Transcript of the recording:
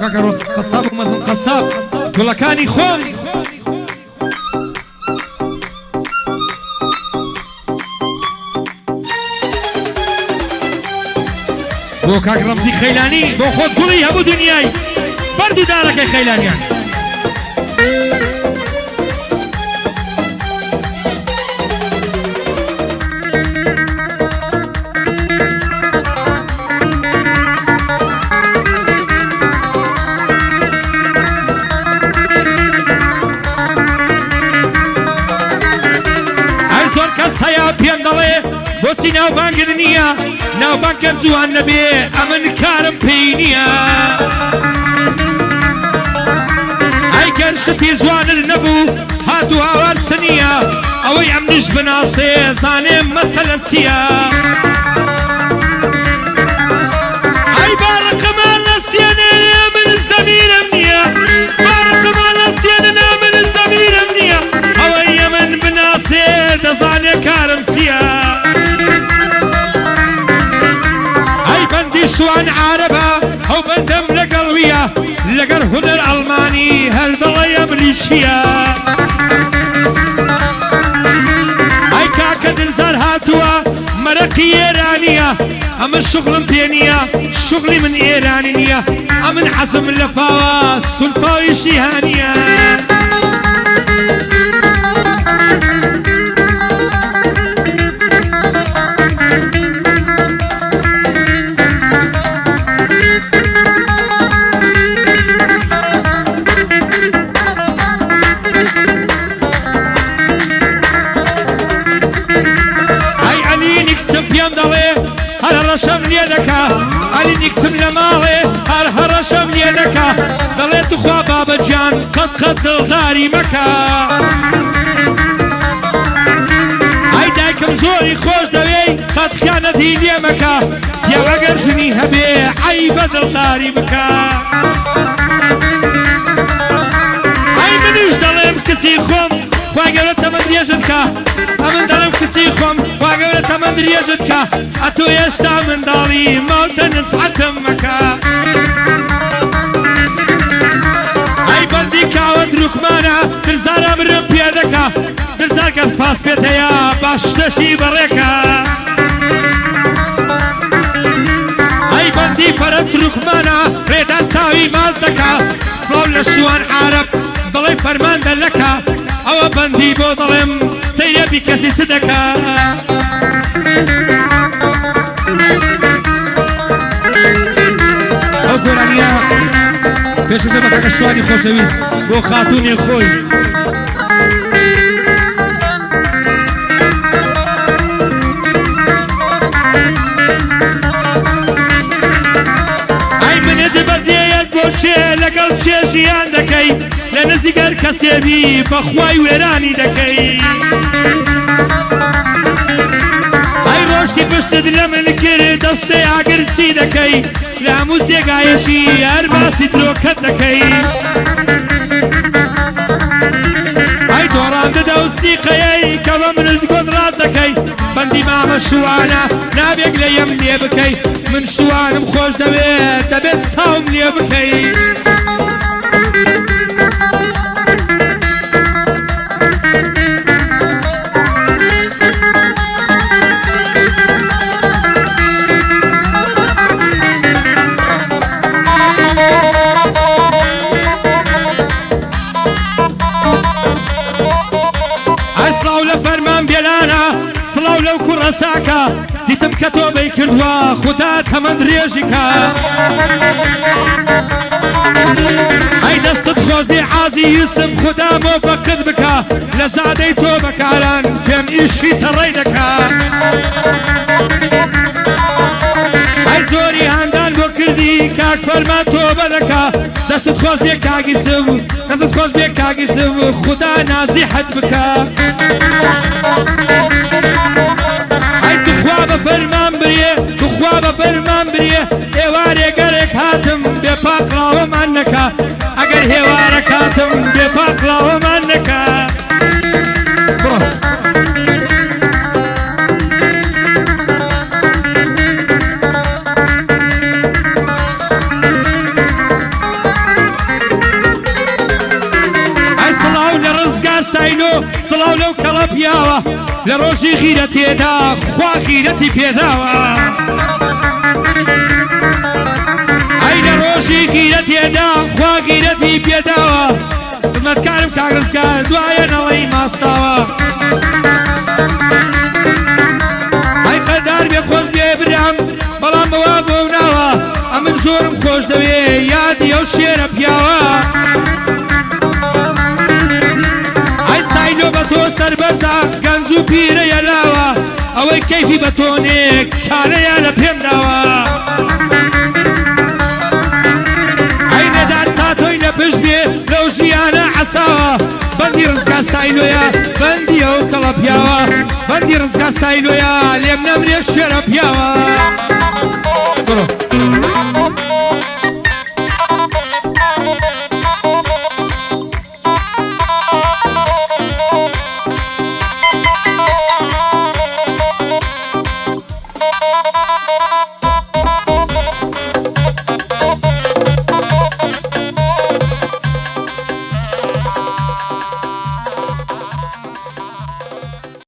کاکە ڕۆست قەساب و مەزن قەساب گوڵەکانی خۆم بۆ کاک ڕەمزی خەیلانی بۆ خۆت گوڵی هەموو دنیای بەرد و دارەکەی خەیلانیان پێم دەڵێ بۆچی ناوبانگت نییە ناوبانگەر جوان نەبێ ئەمن کارم پێی نییە ئەی گەر شتی جوانت نەبوو هاتوو هاوار سنیە ئەوەی ئەمنیش بناسێ زانێم مەسەلە چییە ئەی بارەقەمان نەسیێنێ من زەمیرم نییە بارەقەمان نەسیێنە من زەمیرم نییە ئەوەی ئەمن بناسێ دەزانێ کارم چییە ئەی بەندی شوان عارەبە ئەو بەندەم لەگەڵ ویە لەگەر هونەر ئەڵمانی هەر دڵی ئەمریکیە ئەی کاکە دلزار هاتووە مەرەقی ئێرانیە ئەمن شغڵم پێ نییە شغڵی من ئێرانی نییە ئەمن حەزم لە فاوە سولفاوی شیهانیە هەرەشەم لێ دەکا ئەلی نیکسم لە ماڵێ هەرەشەم لێ دەکا دەڵێت خوا بابەجان قەت قەت دڵداری مەکە ئەی دایکم زۆری خۆش دەوێی قەت خیانەتی لێ مەکە پیاوەگەر ژنی هەبێ عەیبە دڵداری بکە ئەی منیش دەڵێم کچی خۆم خوا گەورە تەمەن درێژت کە ئەمن دەڵێم کچی خۆم خوا گەورە تەمەن درێژت کە ئەتۆ هێشتا منداڵی ماوتە نسعەتم مەکە ئەی بەندی کاوە دروکمانە درزارە برم پێ دەکا درزار کەس پاس پێت هەیە باش شتەشی بەڕێکە ئەی بەندی فەرە دروکمانە ڕێدان چاوی ماز دەکا سڵاو لە شوان عارەب دڵی فەرمان دەلەکە ئەوە بەندی بۆ دەڵێم سەیرە بی کەسی چ دەکا ئەو گۆرانیە پێشەکە بە کاکە شوانی خۆشەویست بۆ خاتوونی خۆی ئەی منت بەجێیەت بۆ چێ لەگەڵ چێ ژیان دەکەی لە نزیگەر کەسێبی بەخوای وێرانی دەکەی ئەی ڕۆشتی پشتت لە من کرد دەستێ ئاگرسی دەکەی لە هەموو جێگایەکی هەر باسی درۆکەت دەکەی ئەی دۆڕاندەدە و سیقەیەی کە بە منت گۆن ڕاست دەکەی بەندی مامە شوانە نابێک لە یەم لێ بکەی من شوانم خۆش دەوێت دەبێت چاوم لێ بکەی سڵاو لەو کوڕە چاکە دیتم کە تۆ بەی کردووە خودا تەمەند درێژیکە ئەی دەستت خۆش دێ عازی یوسف خودا مۆفەقت بکە لە زادەی تۆ بەکاران پێم ئیشی تەڕێی دەکا ئەی زۆری هەندان بۆ کردی کاک فەرمان تۆ بەدەکا دەستت خۆش دێ کاگیسم دەستت خۆش دێ کاگیسم خودا نازیحت بکە تخوا بە فەرمان برێ تخوا بە فەرمان برێ ئێوارێ گەرێک هاتم بێ پاقڵاوەمان نەکا ئەگەر هێوارە کاتم بێ پاقڵاوەمان نەکا کەڵە پیاوە لە ڕۆژی خیرە تێدا خوا خیرەتی پێداوە ئەی لە ڕۆژی خیرە تێدا خوا خیرەتی پێداوە خزمەتکارم کاگرزکار دوایە نەڵەی ماستاوە ئەی قەدار بێ خۆش بێ برام بەڵام بەوا بۆ ناوە ئەمن زۆرم خۆش دەوێ یادی ئەو شێرە پیاوە ئەی سایلۆ بە تۆ سەربەرزە گەنج و پیرە یەلاوە ئەوەی کەیفی بە تۆنێک کالەیە لە پێم داوە ئەی نەدار تا تۆی نەپشت بێ لەو ژیانە عەساوە بەندی ڕزگا سایلۆیە بەندی ئەو کەڵە پیاوە بەندی ڕزگا سایلۆیە لێم نەمرێ شێرە پیاوە بڕۆ